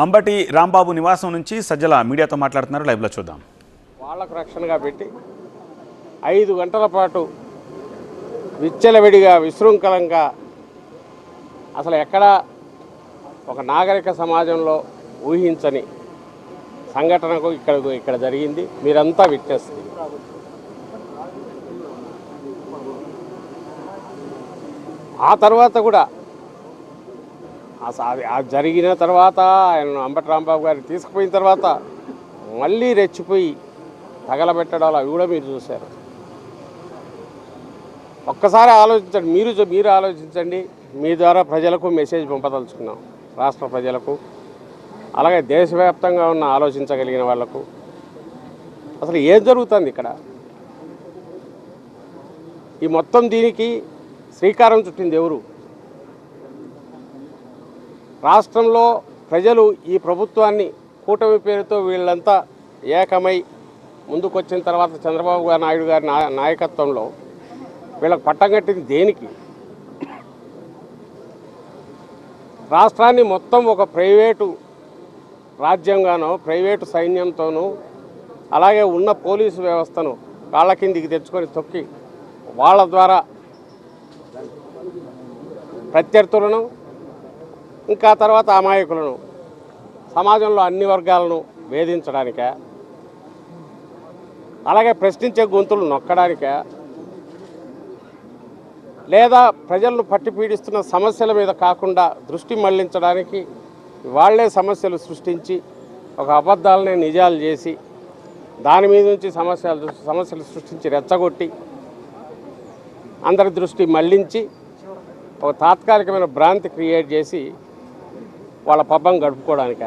అంబటి రాంబాబు నివాసం నుంచి సజ్జల మీడియాతో మాట్లాడుతున్నారు. లైవ్లో చూద్దాం. వాళ్లకు రక్షణగా పెట్టి 5 గంటల పాటు విచ్చలవిడిగా విశృంఖలంగా అసలు ఎక్కడ ఒక నాగరిక సమాజంలో ఊహించని సంఘటనకు ఇక్కడ జరిగింది. మీరంతా విట్నెస్. ఆ తర్వాత కూడా జరిగిన తర్వాత ఆయన అంబటి రాంబాబు గారిని తీసుకుపోయిన తర్వాత మళ్ళీ రెచ్చిపోయి తగలబెట్టడాలు అవి కూడా మీరు చూశారు. ఒక్కసారి ఆలోచించండి, మీరు ఆలోచించండి. మీ ద్వారా ప్రజలకు మెసేజ్ పంపదలుచుకున్నాం, రాష్ట్ర ప్రజలకు, అలాగే దేశవ్యాప్తంగా ఉన్న ఆలోచించగలిగిన వాళ్లకు. అసలు ఏం జరుగుతుంది ఇక్కడ? ఈ మొత్తం దీనికి శ్రీకారం చుట్టింది ఎవరు? రాష్ట్రంలో ప్రజలు ఈ ప్రభుత్వాన్ని కూటమి పేరుతో వీళ్ళంతా ఏకమై ముందుకొచ్చిన తర్వాత చంద్రబాబు నాయుడు గారి నాయకత్వంలో వీళ్ళకి పట్టం కట్టింది దేనికి? రాష్ట్రాన్ని మొత్తం ఒక ప్రైవేటు రాజ్యంగానో ప్రైవేటు సైన్యంతోనూ అలాగే ఉన్న పోలీసు వ్యవస్థను కాళ్ళ కిందికి తెచ్చుకొని తొక్కి వాళ్ళ ద్వారా ప్రత్యర్థులను ఇంకా తర్వాత అమాయకులను సమాజంలో అన్ని వర్గాలను వేధించడానికే, అలాగే ప్రశ్నించే గొంతులు నొక్కడానికే, లేదా ప్రజలను పట్టి పీడిస్తున్న సమస్యల మీద కాకుండా దృష్టి మళ్లించడానికి వాళ్లే సమస్యలు సృష్టించి ఒక అబద్ధాలనే నిజాలు చేసి దాని మీద నుంచి సమస్యలు సృష్టించి రెచ్చగొట్టి అందరి దృష్టి మళ్లించి ఒక తాత్కాలికమైన భ్రాంతి క్రియేట్ చేసి వాళ్ళ పబ్బం గడుపుకోవడానిక?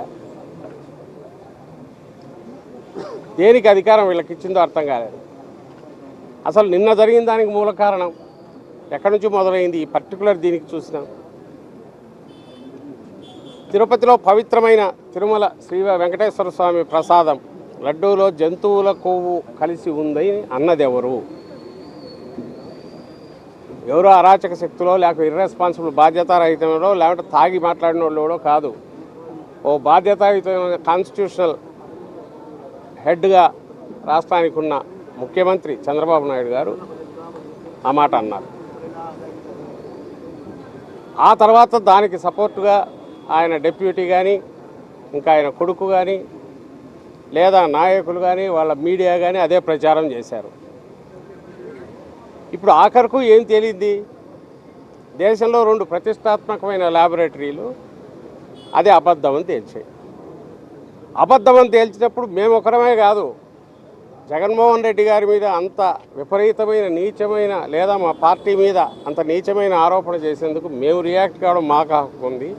దేనికి అధికారం వీళ్ళకి ఇచ్చిందో అర్థం కాలేదు. అసలు నిన్న జరిగిన దానికి మూల కారణం ఎక్కడి నుంచి మొదలైంది? ఈ పర్టికులర్ దీనికి చూసినాం. తిరుపతిలో పవిత్రమైన తిరుమల శ్రీ వెంకటేశ్వర స్వామి ప్రసాదం లడ్డూలో జంతువుల కొవ్వు కలిసి ఉందని అన్నదెవరు? ఎవరో అరాచక శక్తులో లేక ఇర్రెస్పాన్సిబుల్ బాధ్యతారహితంలో లేకపోతే తాగి మాట్లాడిన వాళ్ళు కాదు. ఓ బాధ్యతాయుతమైన కాన్స్టిట్యూషనల్ హెడ్గా రాష్ట్రానికి ఉన్న ముఖ్యమంత్రి చంద్రబాబు నాయుడు గారు ఆ మాట అన్నారు. ఆ తర్వాత దానికి సపోర్టుగా ఆయన డిప్యూటీ కానీ ఇంకా ఆయన కొడుకు కానీ లేదా నాయకులు కానీ వాళ్ళ మీడియా కానీ అదే ప్రచారం చేశారు. ఇప్పుడు ఆఖరుకు ఏం తేలింది? దేశంలో 2 ప్రతిష్టాత్మకమైన ల్యాబొరేటరీలు అదే అబద్ధం అని తేల్చాయి. అబద్ధం అని తేల్చినప్పుడు మేము ఒకరమే కాదు, జగన్మోహన్ రెడ్డి గారి మీద అంత విపరీతమైన నీచమైన లేదా మా పార్టీ మీద అంత నీచమైన ఆరోపణ చేసేందుకు మేము రియాక్ట్ కావడం మాకు హక్కు ఉంది.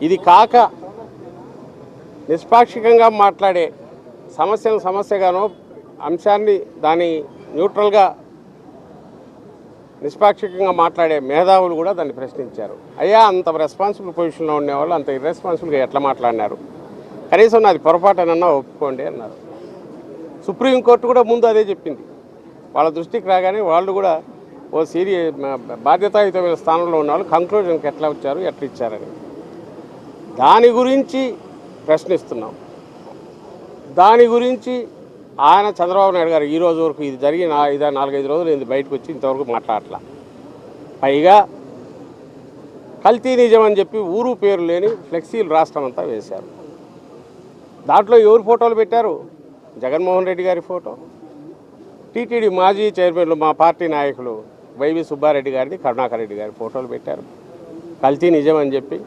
ఇది కాక నిష్పాక్షికంగా మాట్లాడే సమస్యను సమస్యగానో అంశాన్ని దాని న్యూట్రల్గా నిష్పాక్షికంగా మాట్లాడే మేధావులు కూడా దాన్ని ప్రశ్నించారు. అయ్యా, అంత రెస్పాన్సిబుల్ పొజిషన్లో ఉండేవాళ్ళు అంత ఇర్రెస్పాన్సిబుల్గా ఎట్లా మాట్లాడినారు? కనీసం నాది పొరపాటునన్నా ఒప్పుకోండి అన్నారు. సుప్రీంకోర్టు కూడా ముందు అదే చెప్పింది. వాళ్ళ దృష్టికి రాగానే వాళ్ళు కూడా ఓ బాధ్యతాయుతమైన స్థానంలో ఉన్నవాళ్ళు కంక్లూజన్కి ఎట్లా వచ్చారు, ఎట్లా ఇచ్చారని దాని గురించి ప్రశ్నిస్తున్నాం. దాని గురించి ఆయన చంద్రబాబు నాయుడు గారు ఈ రోజు వరకు ఇది జరిగి 4-5 రోజులు ఇది బయటకు వచ్చి ఇంతవరకు మాట్లాడట్లా. పైగా కల్తీ నిజం అని చెప్పి ఊరు పేరు లేని ఫ్లెక్సీలు రాష్ట్రం అంతా వేశారు. దాంట్లో ఎవరు ఫోటోలు పెట్టారు? జగన్మోహన్ రెడ్డి గారి ఫోటో, టీటీడీ మాజీ చైర్మన్లు మా పార్టీ నాయకులు వైవి సుబ్బారెడ్డి గారిది, కరుణాకర్ రెడ్డి గారి ఫోటోలు పెట్టారు. కల్తీ నిజం అని చెప్పి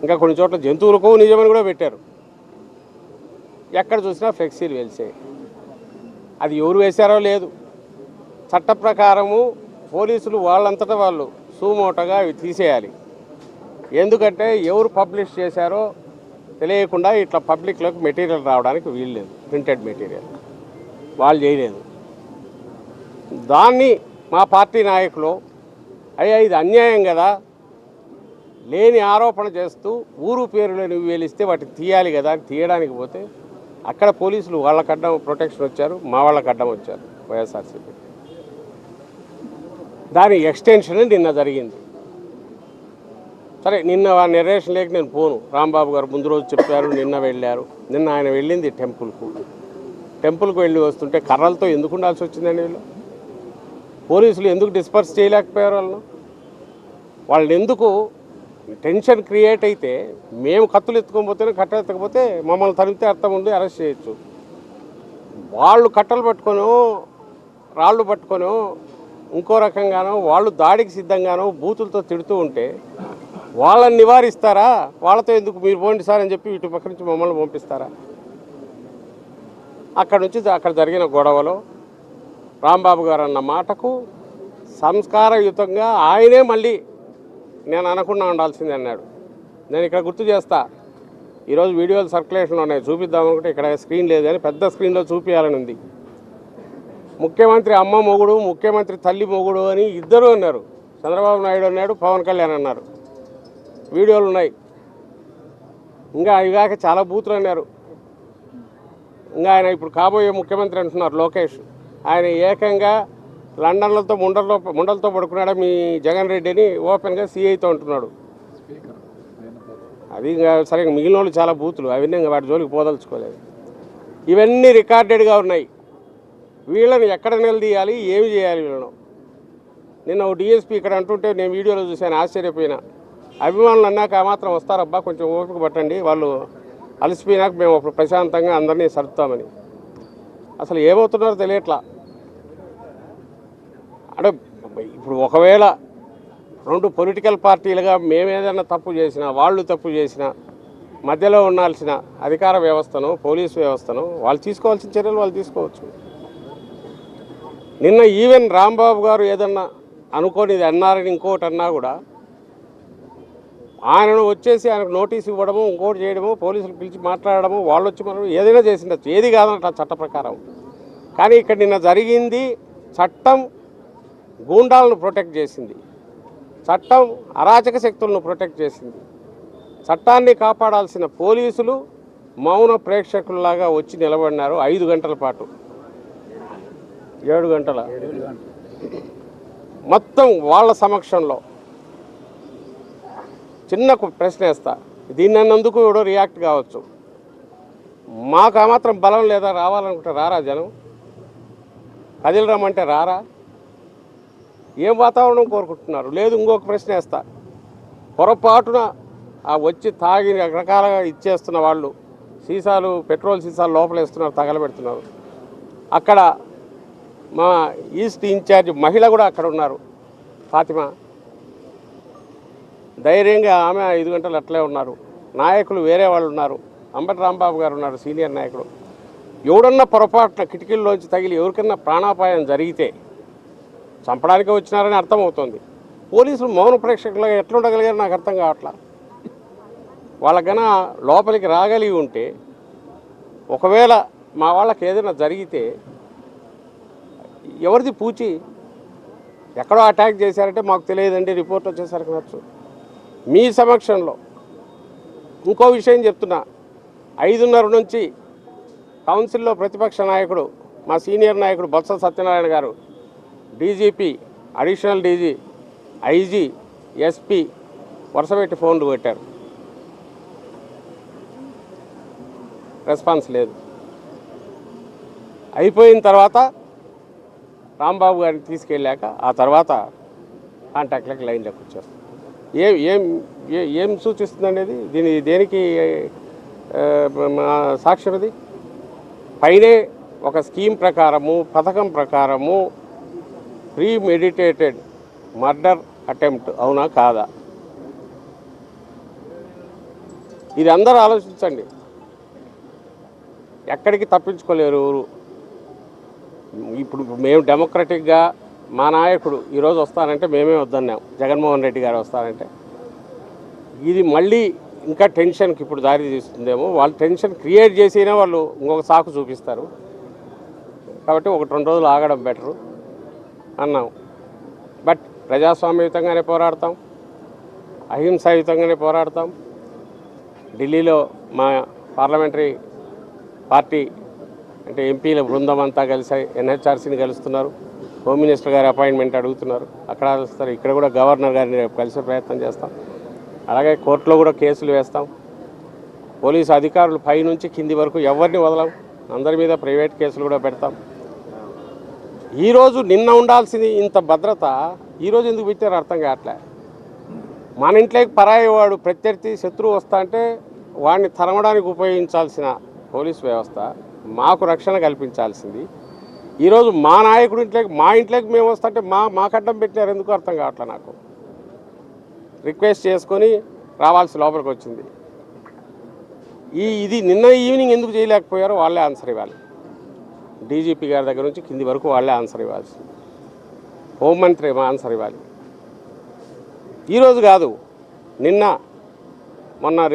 ఇంకా కొన్ని చోట్ల జంతువులకు నిజమని కూడా పెట్టారు. ఎక్కడ చూసినా ఫ్లెక్సీలు వెలిసాయి. అది ఎవరు వేశారో లేదు. చట్ట ప్రకారము పోలీసులు వాళ్ళంతటా వాళ్ళు సుమోటోగా అవి తీసేయాలి. ఎందుకంటే ఎవరు పబ్లిష్ చేశారో తెలియకుండా ఇట్లా పబ్లిక్లోకి మెటీరియల్ రావడానికి వీల్లేదు. ప్రింటెడ్ మెటీరియల్ వాళ్ళు చేయలేదు. దాన్ని మా పార్టీ నాయకులు అయ్యా ఇది అన్యాయం కదా, లేని ఆరోపణ చేస్తూ ఊరు పేరులో నువ్వు వేలిస్తే వాటిని తీయాలి కదా అని తీయడానికి పోతే అక్కడ పోలీసులు వాళ్ళకి అడ్డం ప్రొటెక్షన్ వచ్చారు, మా వాళ్ళకి అడ్డం వచ్చారు వైఎస్ఆర్సీపీ. దాని ఎక్స్టెన్షన్ నిన్న జరిగింది. సరే నిన్న ఆ నెరేషన్ లేక నేను పోను. రాంబాబు గారు ముందు రోజు చెప్పారు, నిన్న వెళ్ళారు. నిన్న ఆయన వెళ్ళింది టెంపుల్కు వెళ్ళి వస్తుంటే కర్రలతో ఎందుకు ఉండాల్సి వచ్చిందండి వీళ్ళు? పోలీసులు ఎందుకు డిస్పర్స్ చేయలేకపోయారు వాళ్ళని ఎందుకు? టెన్షన్ క్రియేట్ అయితే మేము కత్తులు ఎత్తుకోకపోతేనే కట్టలు ఎత్తకపోతే మమ్మల్ని తరిమితే అర్థం ఉంది, అరెస్ట్ చేయొచ్చు. వాళ్ళు కట్టలు పట్టుకొనో రాళ్ళు పట్టుకొనో ఇంకో రకంగానో వాళ్ళు దాడికి సిద్ధంగానో బూతులతో తిడుతూ ఉంటే వాళ్ళని నివారిస్తారా? వాళ్ళతో ఎందుకు మీరు పోండి సార్ అని చెప్పి ఇటు పక్క నుంచి మమ్మల్ని పంపిస్తారా? అక్కడ జరిగిన గొడవలో రాంబాబు గారు అన్న మాటకు సంస్కారయుతంగా ఆయనే మళ్ళీ నేను అనకుండా ఉండాల్సింది అన్నాడు. నేను ఇక్కడ గుర్తు చేస్తా, ఈరోజు వీడియోలు సర్క్యులేషన్లో ఉన్నాయి, చూపిద్దామనుకుంటే ఇక్కడ స్క్రీన్ లేదు కానీ పెద్ద స్క్రీన్లో చూపించాలని ఉంది. ముఖ్యమంత్రి అమ్మ మొగుడు, ముఖ్యమంత్రి తల్లి మొగుడు అని ఇద్దరు అన్నారు. చంద్రబాబు నాయుడు అన్నాడు, పవన్ కళ్యాణ్ అన్నారు. వీడియోలు ఉన్నాయి. ఇంకా ఇవాక చాలా బూతులు అన్నారు. ఇంకా ఆయన ఇప్పుడు కాబోయే ముఖ్యమంత్రి అంటున్నారు లోకేష్. ఆయన ఏకంగా లండన్లతో ముండలతో పడుకున్నాడా మీ జగన్ రెడ్డి అని ఓపెన్గా సిఐతో అంటున్నాడు. అది ఇంకా సరే, మిగిలిన వాళ్ళు చాలా బూతులు, అవన్నీ ఇంకా వాటి జోలికి పోదలుచుకోలేదు. ఇవన్నీ రికార్డెడ్గా ఉన్నాయి. వీళ్ళని ఎక్కడ నిలదీయాలి, ఏమి చేయాలి వీళ్ళను? నిన్న ఒక డిఎస్పీ ఇక్కడ అంటుంటే నేను వీడియోలో చూశాను, ఆశ్చర్యపోయినా. అభిమానులు అన్నాక మాత్రం వస్తారబ్బా, కొంచెం ఓపిక పట్టండి, వాళ్ళు అలసిపోయినాక మేము అప్పుడు ప్రశాంతంగా అందరినీ సర్దుతామని. అసలు ఏమవుతున్నారో తెలియట్లా. అంటే ఇప్పుడు ఒకవేళ రెండు పొలిటికల్ పార్టీలుగా మేమేదైనా తప్పు చేసినా, వాళ్ళు తప్పు చేసినా, మధ్యలో ఉండాల్సిన అధికార వ్యవస్థను, పోలీసు వ్యవస్థను వాళ్ళు తీసుకోవాల్సిన చర్యలు వాళ్ళు తీసుకోవచ్చు. నిన్న ఈవెన్ రాంబాబు గారు ఏదన్నా అనుకోనిది అన్నారని ఇంకోటి అన్నా కూడా ఆయనను వచ్చేసి ఆయనకు నోటీస్ ఇవ్వడము, ఇంకోటి చేయడము, పోలీసులు పిలిచి మాట్లాడడము, వాళ్ళు వచ్చి మనం ఏదైనా చేసిండొచ్చు, ఏది కాదంట చట్ట ప్రకారం. కానీ ఇక్కడ నిన్న జరిగింది చట్టం గూండాలను ప్రొటెక్ట్ చేసింది, చట్టం అరాచక శక్తులను ప్రొటెక్ట్ చేసింది. చట్టాన్ని కాపాడాల్సిన పోలీసులు మౌన ప్రేక్షకుల్లాగా వచ్చి నిలబడినారు 5 గంటల పాటు, 7 గంటల మొత్తం వాళ్ళ సమక్షంలో. చిన్న ప్రశ్న వేస్తా, దీన్ని అన్నందుకు ఎవడో రియాక్ట్ కావచ్చు. మాకు ఆ మాత్రం బలం లేదా? రావాలనుకుంటే రారా జనం? కదిలి రమ్మంటే రారా? ఏం వాతావరణం కోరుకుంటున్నారు? లేదు, ఇంకొక ప్రశ్న వేస్తా, పొరపాటున ఆ వచ్చి తాగి రకరకాలుగా ఇచ్చేస్తున్న వాళ్ళు సీసాలు, పెట్రోల్ సీసాలు లోపలేస్తున్నారు, తగలబెడుతున్నారు. అక్కడ మా ఈస్ట్ ఇన్ఛార్జ్ మహిళ కూడా అక్కడ ఉన్నారు, ఫాతిమా. ధైర్యంగా ఆమె 5 గంటలు అట్లే ఉన్నారు. నాయకులు వేరే వాళ్ళు ఉన్నారు, అంబటి రాంబాబు గారు ఉన్నారు, సీనియర్ నాయకుడు. ఎవడన్నా పొరపాటున కిటికీల్లోంచి తగిలి ఎవరికన్నా ప్రాణాపాయం జరిగితే చంపడానికి వచ్చినారని అర్థమవుతుంది. పోలీసులు మౌన ప్రేక్షకులుగా ఎట్లా ఉండగలిగారు నాకు అర్థం కావట్లా. వాళ్ళకన్నా లోపలికి రాగలిగి ఉంటే, ఒకవేళ మా వాళ్ళకి ఏదైనా జరిగితే ఎవరిది పూచి? ఎక్కడో అటాక్ చేశారంటే మాకు తెలియదండి, రిపోర్ట్ వచ్చేసరికి నచ్చు. మీ సమక్షంలో ఇంకో విషయం చెప్తున్నా, 5:30 నుంచి కౌన్సిల్లో ప్రతిపక్ష నాయకుడు, మా సీనియర్ నాయకుడు బొత్స సత్యనారాయణ గారు, DGP, additional DG, IG, SP వరుసపెట్టి ఫోన్లు పెట్టారు. రెస్పాన్స్ లేదు. అయిపోయిన తర్వాత రాంబాబు గారిని తీసుకెళ్ళాక ఆ తర్వాత కాంటాక్ట్లకి లైన్లోకి వచ్చారు. ఏం సూచిస్తుంది అనేది దేనికి సాక్ష్యం? అది పైనే ఒక స్కీమ్ ప్రకారము, పథకం ప్రకారము ప్రీ మెడిటేటెడ్ మర్డర్ అటెంప్ట్, అవునా కాదా? ఇది అందరూ ఆలోచించండి. ఎక్కడికి తప్పించుకోలేరు ఎవరు. ఇప్పుడు మేము డెమోక్రటిక్గా మా నాయకుడు ఈరోజు వస్తానంటే మేమే వద్దన్నాం, జగన్మోహన్ రెడ్డి గారు వస్తారంటే. ఇది మళ్ళీ ఇంకా టెన్షన్కి ఇప్పుడు దారి తీస్తుందేమో. వాళ్ళు టెన్షన్ క్రియేట్ చేసినా వాళ్ళు ఇంకొక సాకు చూపిస్తారు. కాబట్టి 1-2 రోజులు ఆగడం బెటరు అన్నాం. బట్ ప్రజాస్వామ్యయుతంగానే పోరాడతాం, అహింసాయుతంగానే పోరాడతాం. ఢిల్లీలో మా పార్లమెంటరీ పార్టీ అంటే ఎంపీల బృందం అంతా కలిసి ఎన్హెచ్ఆర్సీని కలుస్తున్నారు, హోమ్ మినిస్టర్ గారి అపాయింట్మెంట్ అడుగుతున్నారు, అక్కడ కలుస్తారు. ఇక్కడ కూడా గవర్నర్ గారిని రేపు కలిసే ప్రయత్నం చేస్తాం. అలాగే కోర్టులో కూడా కేసులు వేస్తాం. పోలీసు అధికారులు పై నుంచి కింది వరకు ఎవరిని వదలం, అందరి మీద ప్రైవేట్ కేసులు కూడా పెడతాం. ఈరోజు నిన్న ఉండాల్సింది ఇంత భద్రత ఈరోజు ఎందుకు పెట్టారో అర్థం కావట్లే. మన ఇంట్లోకి పరాయి వాడు ప్రత్యర్థి శత్రువు వస్తా అంటే వాడిని తరమడానికి ఉపయోగించాల్సిన పోలీసు వ్యవస్థ మాకు రక్షణ కల్పించాల్సింది ఈరోజు మా నాయకుడి ఇంట్లోకి మా ఇంట్లోకి మేము వస్తుంటే మాకు అడ్డం పెట్టారు ఎందుకు అర్థం కావట్లే. నాకు రిక్వెస్ట్ చేసుకొని రావాల్సి లోపలికి వచ్చింది. ఇది నిన్న ఈవినింగ్ ఎందుకు చేయలేకపోయారో వాళ్ళే ఆన్సర్ ఇవ్వాలి. డీజీపీ గారి దగ్గర నుంచి కింది వరకు వాళ్ళే ఆన్సర్ ఇవ్వాల్సి, హోంమంత్రి ఆన్సర్ ఇవ్వాలి. ఈరోజు కాదు, నిన్న మొన్న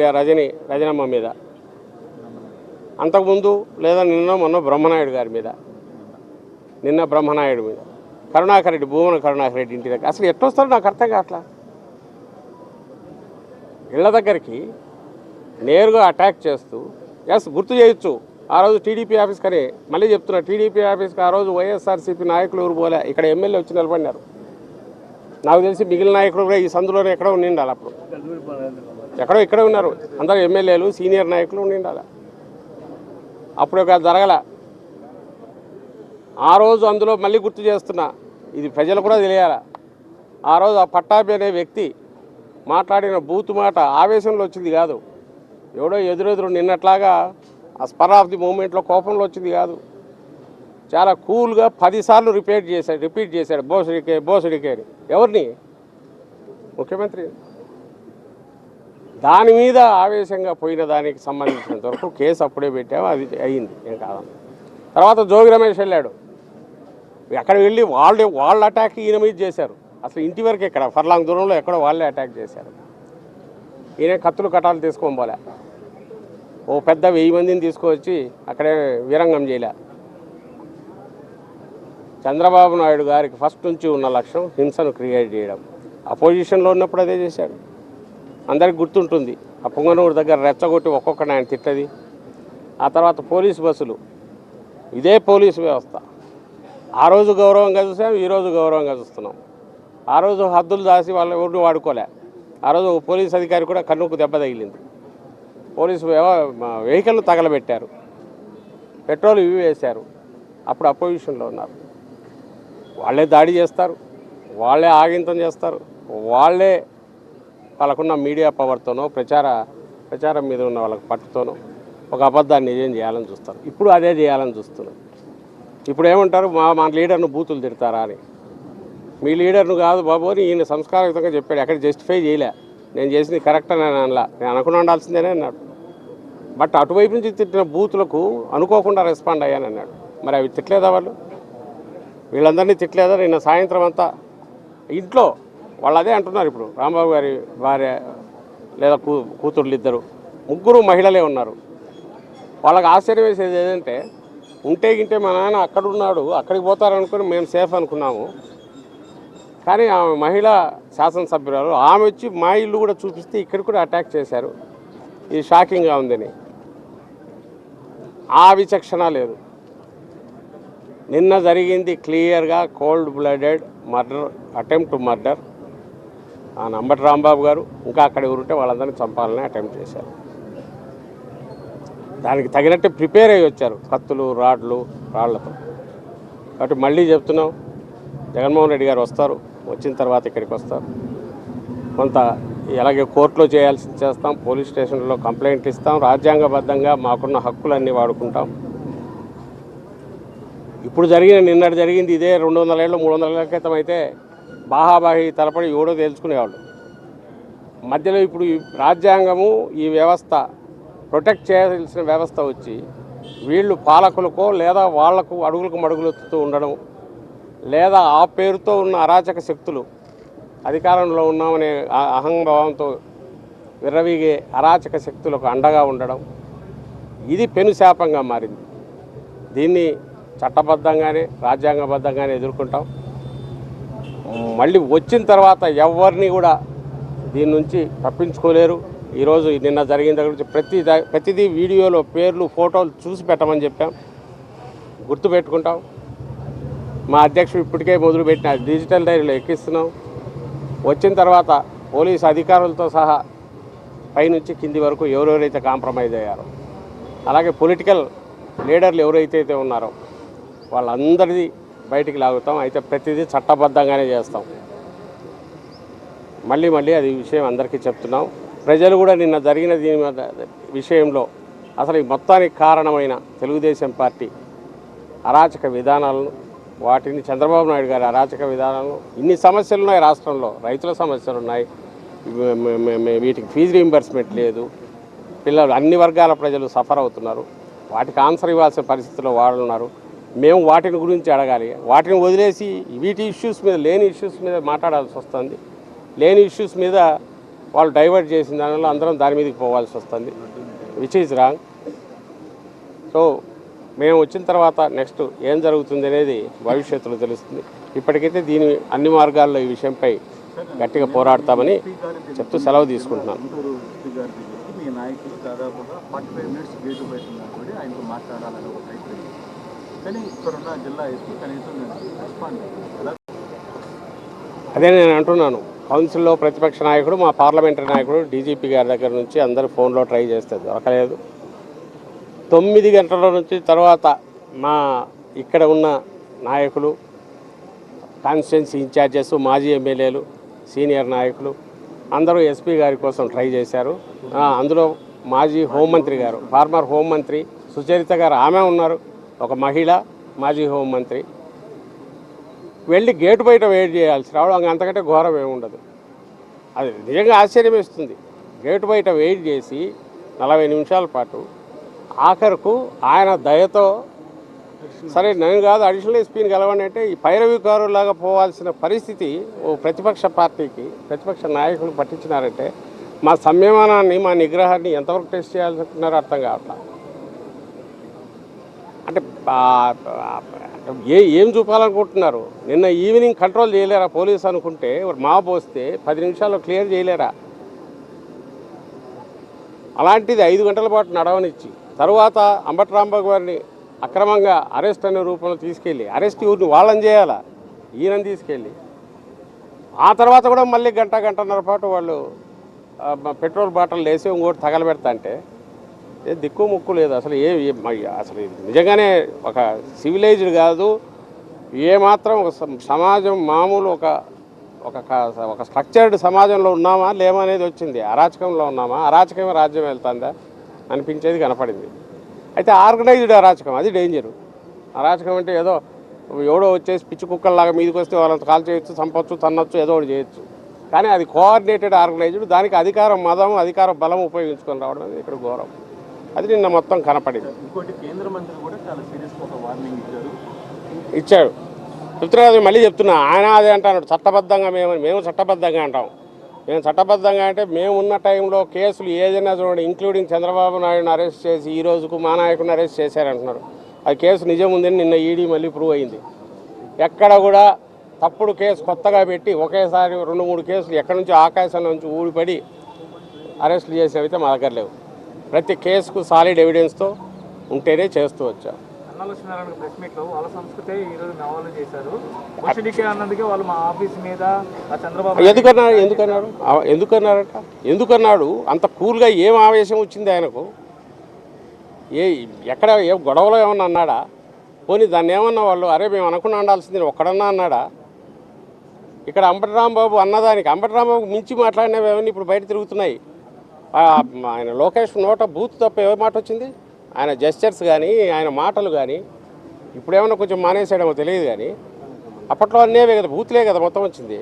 రజనమ్మ మీద, అంతకుముందు లేదా మొన్న బ్రహ్మనాయుడు గారి మీద, నిన్న బ్రహ్మనాయుడు మీద, కరుణాకర్ రెడ్డి, భూమన కరుణాకర్ రెడ్డి ఇంటి దగ్గర అసలు ఎట్టొస్తారో నాకు అర్థం కావట్లా. ఇళ్ల దగ్గరికి నేరుగా అటాక్ చేస్తూ గుర్తు చేయొచ్చు. ఆ రోజు టీడీపీ ఆఫీస్ కానీ మళ్ళీ చెప్తున్నా, టీడీపీ ఆఫీస్కి ఆ రోజు వైఎస్ఆర్సీపీ నాయకులు ఎవరు పోలే, ఇక్కడ ఎమ్మెల్యే వచ్చి నిలబడినారు. నాకు తెలిసి మిగిలిన నాయకులు కూడా ఈ సందులోనే ఎక్కడో ఉండిండాలి. అప్పుడు ఇక్కడే ఉన్నారు అందరూ ఎమ్మెల్యేలు, సీనియర్ నాయకులు ఉండిండాలి. అప్పుడు ఒక జరగల. ఆ రోజు అందులో మళ్ళీ గుర్తు చేస్తున్నా, ఇది ప్రజలు కూడా తెలియాల. ఆ రోజు ఆ పట్టాభి అనే వ్యక్తి మాట్లాడిన బూతు మాట ఆవేశంలో వచ్చింది కాదు, ఎవడో ఎదురెదురు నిన్నట్లాగా ఆ స్పర్ ఆఫ్ ది మూమెంట్లో కోపంలో వచ్చింది కాదు. చాలా కూల్గా 10 సార్లు రిపీట్ చేశాడు బోసుడికే అని. ఎవరిని? ముఖ్యమంత్రి. దాని మీద ఆవేశంగా పోయిన దానికి సంబంధించినంత వరకు కేసు అప్పుడే పెట్టాము, అది అయ్యింది, ఏం కాదని. తర్వాత జోగి రమేష్ వెళ్ళాడు, అక్కడ వెళ్ళి వాళ్ళ అటాక్ ఈయన మీద చేశారు. అసలు ఇంటి వరకు ఎక్కడ ఫర్లాంగ్ దూరంలో ఎక్కడో వాళ్ళే అటాక్ చేశారు. ఈయన కత్తులు కటాలు తీసుకొని పోలే, ఓ పెద్ద 1000 మందిని తీసుకొచ్చి అక్కడే వీరంగం చేయలే. చంద్రబాబు నాయుడు గారికి ఫస్ట్ నుంచి ఉన్న లక్ష్యం హింసను క్రియేట్ చేయడం. అపోజిషన్లో ఉన్నప్పుడు అదే చేశాడు, అందరికి గుర్తుంటుంది. ఆ పొంగనూరు దగ్గర రెచ్చగొట్టి ఒక్కొక్కటి ఆయన తిట్టది. ఆ తర్వాత పోలీసు బస్సులు, ఇదే పోలీసు వ్యవస్థ. ఆ రోజు గౌరవంగా చూసాం, ఈరోజు గౌరవంగా చూస్తున్నాం. ఆ రోజు హద్దులు దాసి వాళ్ళ ఊరిని వాడుకోలే. ఆ రోజు పోలీసు అధికారి కూడా కన్నుకు దెబ్బ తగిలింది. పోలీసు వెహికల్ను తగలబెట్టారు, పెట్రోల్ ఇవి వేశారు. అప్పుడు అపోజిషన్లో ఉన్నారు. వాళ్ళే దాడి చేస్తారు, వాళ్ళే ఆగింతం చేస్తారు, వాళ్ళే వాళ్ళకున్న మీడియా పవర్తోనో ప్రచారం మీద ఉన్న వాళ్ళకి పట్టుతోనో ఒక అబద్ధాన్ని నిజం చేయాలని చూస్తారు. ఇప్పుడు అదే చేయాలని చూస్తున్నారు. ఇప్పుడు ఏమంటారు, మా లీడర్ను బూతులు తిడతారా అని. మీ లీడర్ను కాదు బాబు అని ఈయన సంస్కారయుతంగా చెప్పాడు, ఎక్కడ జస్టిఫై చేయలే. నేను చేసింది కరెక్ట్ అని అనలా, నేను అనుకుని ఉండాల్సిందేనే అన్నాడు. బట్ అటువైపు నుంచి తిట్టిన బూతులకు అనుకోకుండా రెస్పాండ్ అయ్యాను అన్నాడు. మరి అవి తిట్టలేదా వాళ్ళు? వీళ్ళందరినీ తిట్టలేదా? నిన్న సాయంత్రం అంతా ఇంట్లో వాళ్ళు అదే అంటున్నారు. ఇప్పుడు రాంబాబు గారి భార్య లేదా కూతుర్లు ఇద్దరు, 3 మహిళలే ఉన్నారు. వాళ్ళకి ఆశ్చర్యం వేసేది ఏదంటే, గింటే మా నాన్న అక్కడున్నాడు, అక్కడికి పోతారనుకుని మేము సేఫ్ అనుకున్నాము. కానీ ఆమె మహిళా శాసనసభ్యురాలు, ఆమె వచ్చి మా ఇల్లు కూడా చూపిస్తే ఇక్కడ కూడా అటాక్ చేశారు. ఇది షాకింగ్గా ఉందని. ఆ విచక్షణ లేదు. నిన్న జరిగింది క్లియర్గా cold blooded murder, attempt to murder. ఆ నంబటి రాంబాబు గారు ఇంకా అక్కడ ఎవరుంటే వాళ్ళందరినీ చంపాలని అటెంప్ట్ చేశారు. దానికి తగినట్టు ప్రిపేర్ అయ్యి వచ్చారు, కత్తులు రాళ్లతో. కాబట్టి మళ్ళీ చెప్తున్నాం, జగన్మోహన్ రెడ్డి గారు వస్తారు, వచ్చిన తర్వాత ఇక్కడికి వస్తారు. కొంత అలాగే కోర్టులో చేయాల్సింది చేస్తాం, పోలీస్ స్టేషన్లో కంప్లైంట్లు ఇస్తాం, రాజ్యాంగబద్ధంగా మాకున్న హక్కులన్నీ వాడుకుంటాం. ఇప్పుడు నిన్నటి జరిగింది ఇదే 200 ఏళ్ళు 300 ఏళ్ళ క్రితం అయితే బాహాబాహి తలపడి ఎవడో తేల్చుకునేవాళ్ళు. మధ్యలో ఇప్పుడు ఈ రాజ్యాంగము, ఈ వ్యవస్థ ప్రొటెక్ట్ చేయాల్సిన వ్యవస్థ వచ్చి వీళ్ళు పాలకులకో లేదా వాళ్లకు అడుగులకు మడుగులెత్తుతూ ఉండడం, లేదా ఆ పేరుతో ఉన్న అరాచక శక్తులు అధికారంలో ఉన్నామనే అహంభావంతో విర్రవీగే అరాచక శక్తులకు అండగా ఉండడం, ఇది పెనుశాపంగా మారింది. దీన్ని చట్టబద్ధంగానే రాజ్యాంగబద్ధంగానే ఎదుర్కొంటాం. మళ్ళీ వచ్చిన తర్వాత ఎవరిని కూడా దీని నుంచి తప్పించుకోలేరు. ఈరోజు నిన్న జరిగిన దగ్గర నుంచి ప్రతిదీ వీడియోలో పేర్లు ఫోటోలు చూసి పెట్టమని చెప్పాం, గుర్తుపెట్టుకుంటాం. మా అధ్యక్షుడు ఇప్పటికే మొదలుపెట్టిన డిజిటల్ డైరీలో ఎక్కిస్తున్నాం. వచ్చిన తర్వాత పోలీసు అధికారులతో సహా పైనుంచి కింది వరకు ఎవరెవరైతే కాంప్రమైజ్ అయ్యారో, అలాగే పొలిటికల్ లీడర్లు ఎవరైతే ఉన్నారో వాళ్ళందరిది బయటికి లాగుతాం. అయితే ప్రతిదీ చట్టబద్ధంగానే చేస్తాం. మళ్ళీ అది విషయం అందరికీ చెప్తున్నాం. ప్రజలు కూడా నిన్న జరిగిన దీని విషయంలో అసలు ఈ మొత్తానికి కారణమైన తెలుగుదేశం పార్టీ అరాచక విధానాలను, వాటిని చంద్రబాబు నాయుడు గారి అరాచక విధానాలను, ఇన్ని సమస్యలు ఉన్నాయి రాష్ట్రంలో, రైతుల సమస్యలు ఉన్నాయి, వీటికి ఫీజు రీయింబర్స్మెంట్ లేదు, పిల్లలు అన్ని వర్గాల ప్రజలు సఫర్ అవుతున్నారు, వాటికి ఆన్సర్ ఇవ్వాల్సిన పరిస్థితుల్లో వాళ్ళు ఉన్నారు. మేము వాటిని గురించి అడగాలి. వాటిని వదిలేసి వీటి ఇష్యూస్ మీద, లేని ఇష్యూస్ మీద మాట్లాడాల్సి వస్తుంది. లేని ఇష్యూస్ మీద వాళ్ళు డైవర్ట్ చేసిన దానివల్ల అందరం దాని మీదకి పోవాల్సి వస్తుంది, విచ్ ఈజ్ రాంగ్. సో మేము వచ్చిన తర్వాత నెక్స్ట్ ఏం జరుగుతుంది అనేది భవిష్యత్తులో తెలుస్తుంది. ఇప్పటికైతే దీని అన్ని మార్గాల్లో ఈ విషయంపై గట్టిగా పోరాడతామని చెప్తూ సెలవు తీసుకుంటున్నాను. అదే నేను అంటున్నాను, కౌన్సిల్లో ప్రతిపక్ష నాయకుడు, మా పార్లమెంటరీ నాయకుడు, డీజీపీ గారి దగ్గర నుంచి అందరూ ఫోన్లో ట్రై చేస్తే దొరకలేదు. 9 గంటల నుంచి తర్వాత మా ఇక్కడ ఉన్న నాయకులు, కాన్స్టిట్యున్సీ ఇన్ఛార్జెస్, మాజీ ఎమ్మెల్యేలు, సీనియర్ నాయకులు అందరూ ఎస్పీ గారి కోసం ట్రై చేశారు. అందులో మాజీ హోంమంత్రి గారు, ఫార్మర్ హోంమంత్రి సుచరిత గారు, ఆమె ఉన్నారు, ఒక మహిళ మాజీ హోంమంత్రి. వెళ్ళి గేటు బయట వెయిట్ చేయాల్సి రావడం అంతకంటే ఘోరం ఏముండదు. అది నిజంగా ఆశ్చర్యం వేస్తుంది. గేటు బయట వెయిట్ చేసి 40 నిమిషాల పాటు ఆఖరుకు ఆయన దయతో, సరే నేను కాదు అడిషనల్ ఎస్పీని కలవండి అంటే ఈ పైరవికారులాగా పోవాల్సిన పరిస్థితి ఓ ప్రతిపక్ష పార్టీకి, ప్రతిపక్ష నాయకులు పట్టించినారంటే మా సంయమనాన్ని, మా నిగ్రహాన్ని ఎంతవరకు టెస్ట్ చేయాలనుకుంటున్నారో అర్థం కావట్లేదు. అంటే ఏం చూపాలనుకుంటున్నారు? నిన్న ఈవినింగ్ కంట్రోల్ చేయలేరా పోలీసు అనుకుంటే, మాబ్ వస్తే 10 నిమిషాల్లో క్లియర్ చేయలేరా? అలాంటిది 5 గంటల పాటు నడవనిచ్చి తర్వాత అంబటి రాంబాబు గారిని అక్రమంగా అరెస్ట్ అనే రూపంలో తీసుకెళ్ళి, అరెస్ట్ ఊరిని వాళ్ళని చేయాలా, ఈయనని తీసుకెళ్ళి ఆ తర్వాత కూడా మళ్ళీ గంటన్నర పాటు వాళ్ళు పెట్రోల్ బాటిల్ వేసి ఇంకోటి తగలబెడతా అంటే ఏ దిక్కు ముక్కు లేదు. అసలు అసలు నిజంగానే ఒక సివిలైజ్డ్ కాదు. ఏమాత్రం ఒక సమాజం మామూలు ఒక స్ట్రక్చర్డ్ సమాజంలో ఉన్నామా లేమా అనేది వచ్చింది. అరాచకంలో ఉన్నామా, అరాచకమే రాజ్యం వెళ్తుందా అనిపించేది కనపడింది. అయితే ఆర్గనైజ్డ్ అరాచకం, అది డేంజరు. అరాచకం అంటే ఏదో ఎవడో వచ్చేసి పిచ్చి కుక్కల్లాగా మీదకి వస్తే వాళ్ళని కాల్ చేయొచ్చు, చంపొచ్చు, తన్నొచ్చు, ఏదో ఒకటి చేయొచ్చు. కానీ అది కోఆర్డినేటెడ్ ఆర్గనైజ్డ్, దానికి అధికారం మదం, అధికార బలం ఉపయోగించుకొని రావడం అనేది ఇక్కడ ఘోరం. అది నిన్న మొత్తం కనపడింది. ఇంకోటి కేంద్ర మంత్రి కూడా చాలా సీరియస్గా ఒక వార్నింగ్ ఇచ్చాడు. చెప్తున్నా, మళ్ళీ చెప్తున్నా, ఆయన అదే అంటాడు, చట్టబద్ధంగా మేము చట్టబద్ధంగా అంటాం. మేము చట్టబద్ధంగా అంటే మేము ఉన్న టైంలో కేసులు ఏదైనా చూడండి, ఇంక్లూడింగ్ చంద్రబాబు నాయుడుని అరెస్ట్ చేసి ఈ రోజుకు మా నాయకుడిని అరెస్ట్ చేశారంటున్నారు. అది కేసు నిజం ఉందని నిన్న ఈడీ మళ్ళీ ప్రూవ్ అయింది. ఎక్కడ కూడా తప్పుడు కేసు కొత్తగా పెట్టి ఒకేసారి 2-3 కేసులు ఎక్కడి నుంచి ఆకాశం నుంచి ఊడిపడి అరెస్టులు చేసేవైతే మా దగ్గర లేవు. ప్రతి కేసుకు సాలిడ్ ఎవిడెన్స్తో ఉంటేనే చేస్తూ వచ్చాం. ప్రెస్ మీట్లో వాళ్ళ సంస్కృతి ఈరోజు నవాలు చేశారు. అన్నందుకే వాళ్ళు మా ఆఫీస్ మీద చంద్రబాబు ఎందుకన్నాడు అంత కూల్గా? ఏం ఆవేశం వచ్చింది ఆయనకు? ఎక్కడ ఏ గొడవలో ఏమన్నా అన్నాడా? పోనీ దాన్ని ఏమన్నా వాళ్ళు అరే మేము అనుకుని ఉండాల్సింది ఒక్కడన్నా అన్నాడా? ఇక్కడ అంబటి రాంబాబు అన్నదానికి అంబటి రాంబాబు మించి మాట్లాడినవి ఇప్పుడు బయట తిరుగుతున్నాయి. ఆయన లోకేష్ నోట బూత్ తప్ప ఏ మాట వచ్చింది? ఆయన జెస్చర్స్ కానీ, ఆయన మాటలు కానీ ఇప్పుడేమన్నా కొంచెం మానేసాడేమో తెలియదు. కానీ అప్పట్లో అన్నేవే కదా, బూత్లే కదా మొత్తం వచ్చింది.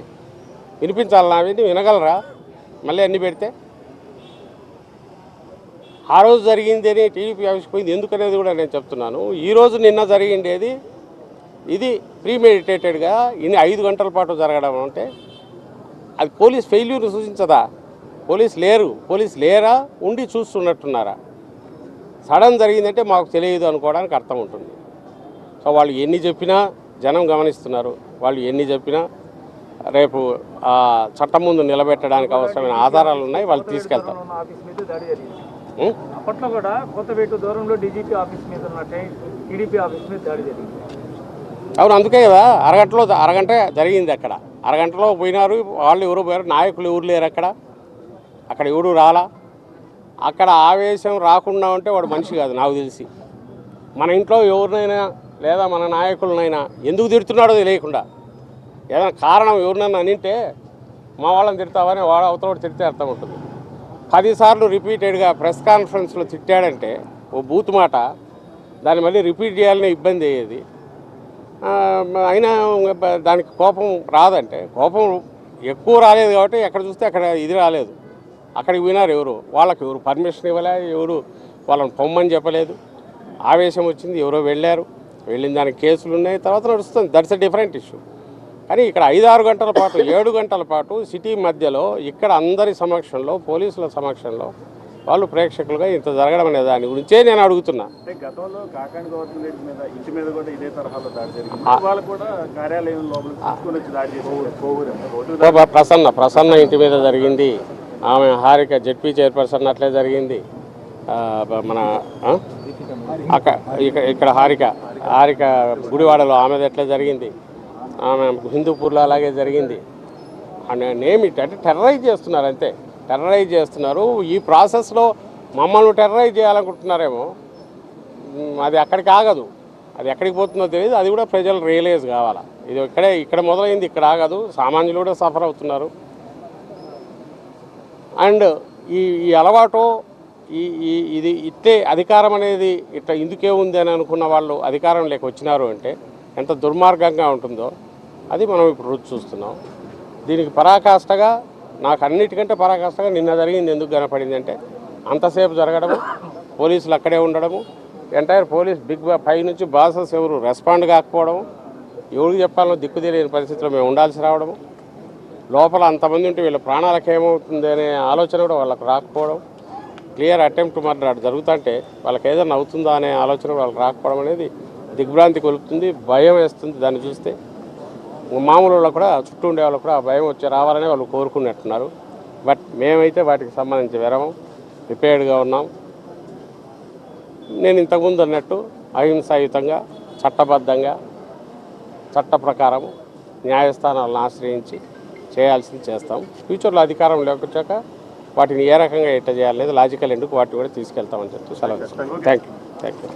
వినిపించాలన్నా అవి వినగలరా? మళ్ళీ అన్నీ పెడితే ఆ రోజు జరిగింది టీడీపీ ఆఫీస్కి పోయింది ఎందుకనేది కూడా నేను చెప్తున్నాను. ఈరోజు నిన్న జరిగిండేది ఇది ప్రీమెడిటేటెడ్గా ఇన్ని 5 గంటల పాటు జరగడం అంటే అది పోలీస్ ఫెయిల్యూర్ని సూచించదా? పోలీస్ లేరా, ఉండి చూస్తున్నట్టున్నారా? సడన్ జరిగిందంటే మాకు తెలియదు అనుకోవడానికి అర్థం ఉంటుంది. సో వాళ్ళు ఎన్ని చెప్పినా జనం గమనిస్తున్నారు. వాళ్ళు ఎన్ని చెప్పినా రేపు చట్టం ముందు నిలబెట్టడానికి అవసరమైన ఆధారాలు ఉన్నాయి, వాళ్ళు తీసుకెళ్తారు. అప్పట్లో కూడా కొత్తపేట దూరంలో డీజీపీ ఆఫీస్ మీద ఉన్న టీడీపీ ఆఫీస్ మీద దాడి జరిగింది. అవును, అందుకే కదా అరగంట జరిగింది. అక్కడ అరగంటలో పోయినారు వాళ్ళు. ఎవరు పోయారు? నాయకులు ఎవరు లేరు అక్కడ ఎవరు రాలా. అక్కడ ఆవేశం రాకుండా ఉంటే వాడు మనిషి కాదు నాకు తెలిసి. మన ఇంట్లో ఎవరినైనా లేదా మన నాయకులనైనా ఎందుకు తిడుతున్నాడో తెలియకుండా ఏదైనా కారణం ఎవరినైనా అనింటే మా వాళ్ళని తిడతావని వాడు అవతల తిడితే అర్థం ఉంటుంది. 10 సార్లు రిపీటెడ్గా ప్రెస్ కాన్ఫరెన్స్లో తిట్టాడంటే ఓ బూత్ మాట, దాన్ని మళ్ళీ రిపీట్ చేయాలనే ఇబ్బంది అయ్యేది. అయినా దానికి కోపం రాదంటే, కోపం ఎక్కువ రాలేదు కాబట్టి ఎక్కడ చూస్తే అక్కడ ఇది రాలేదు. అక్కడికి పోయినారు ఎవరు, వాళ్ళకి ఎవరు పర్మిషన్ ఇవ్వలే, ఎవరు వాళ్ళని పొమ్మని చెప్పలేదు. ఆవేశం వచ్చింది, ఎవరో వెళ్ళారు, వెళ్ళిన దానికి కేసులు ఉన్నాయి, తర్వాత నడుస్తుంది. That's a different issue. కానీ ఇక్కడ 5-6 గంటల పాటు 7 గంటల పాటు సిటీ మధ్యలో ఇక్కడ అందరి సమక్షంలో పోలీసుల సమక్షంలో వాళ్ళు ప్రేక్షకులుగా ఇంత జరగడం అనే దాని గురించే నేను అడుగుతున్నా. అంటే గతంలో కాకాని గౌతమ్ రెడ్డి మీద ఇంటి మీద కూడా ఇదే తరహాలో దాడి జరిగింది. వాళ్ళు కూడా కార్యాలయం లోపలికి తీసుకొని వచ్చి దాడి చేసి ప్రసన్న ఇంటి మీద జరిగింది. ఆమె హారిక జెడ్పీ చైర్పర్సన్ అట్లే జరిగింది. మన ఇక్కడ హారిక గుడివాడలో ఆమెది ఎట్లా జరిగింది, ఆమె హిందూపూర్లో అలాగే జరిగింది. నేమిటి అంటే టెర్రరైజ్ చేస్తున్నారు, అంతే టెర్రరైజ్ చేస్తున్నారు. ఈ ప్రాసెస్లో మమ్మల్ని టెర్రరైజ్ చేయాలనుకుంటున్నారేమో, అది అక్కడికి ఆగదు. అది ఎక్కడికి పోతుందో తెలియదు. అది కూడా ప్రజలు రియలైజ్ కావాలా. ఇది ఇక్కడ మొదలైంది, ఇక్కడ ఆగదు. సామాన్యులు కూడా సఫర్ అవుతున్నారు. అండ్ ఈ అలవాటు ఇది ఇట్టే అధికారం అనేది ఇట్లా ఇందుకే ఉంది అని అనుకున్న వాళ్ళు అధికారం లేక వచ్చినారు అంటే ఎంత దుర్మార్గంగా ఉంటుందో అది మనం ఇప్పుడు రుచి చూస్తున్నాం. దీనికి పరాకాష్ఠగా, నాకు అన్నిటికంటే పరాకాష్ఠగా నిన్న జరిగింది ఎందుకు కనపడింది అంటే, అంతసేపు జరగడము, పోలీసులు అక్కడే ఉండడము, ఎంటైర్ పోలీస్ పై నుంచి బాసెస్ ఎవరు రెస్పాండ్ కాకపోవడము, ఎవరికి చెప్పాలో దిక్కు తెలియని పరిస్థితిలో మేము ఉండాల్సి రావడము, లోపల అంతమంది ఉంటే వీళ్ళ ప్రాణాలకు ఏమవుతుంది అనే ఆలోచన కూడా వాళ్ళకు రాకపోవడం, క్లియర్ అటెంప్ట్ మర్డర్ జరుగుతుంటే వాళ్ళకి ఏదైనా అవుతుందా అనే ఆలోచన వాళ్ళకి రాకపోవడం అనేది దిగ్భ్రాంతి కొలుపుతుంది, భయం వేస్తుంది. దాన్ని చూస్తే మామూలు వాళ్ళు కూడా, చుట్టూ ఉండే వాళ్ళు కూడా భయం వచ్చి రావాలని వాళ్ళు కోరుకున్నట్టున్నారు. బట్ మేమైతే వాటికి సంబంధించి విరమం ప్రిపేర్డ్గా ఉన్నాం. నేను ఇంతకుముందు అన్నట్టు అహింసాయుతంగా, చట్టబద్ధంగా, చట్ట ప్రకారం న్యాయస్థానాలను ఆశ్రయించి చేయాల్సింది చేస్తాం. ఫ్యూచర్లో అధికారం లేకొచ్చాక వాటిని ఏ రకంగా ఎట్ట చేయాలనేది లాజికల్ ఎందుకు వాటిని కూడా తీసుకెళ్తామని చెప్తూ సెలవు. Thank you.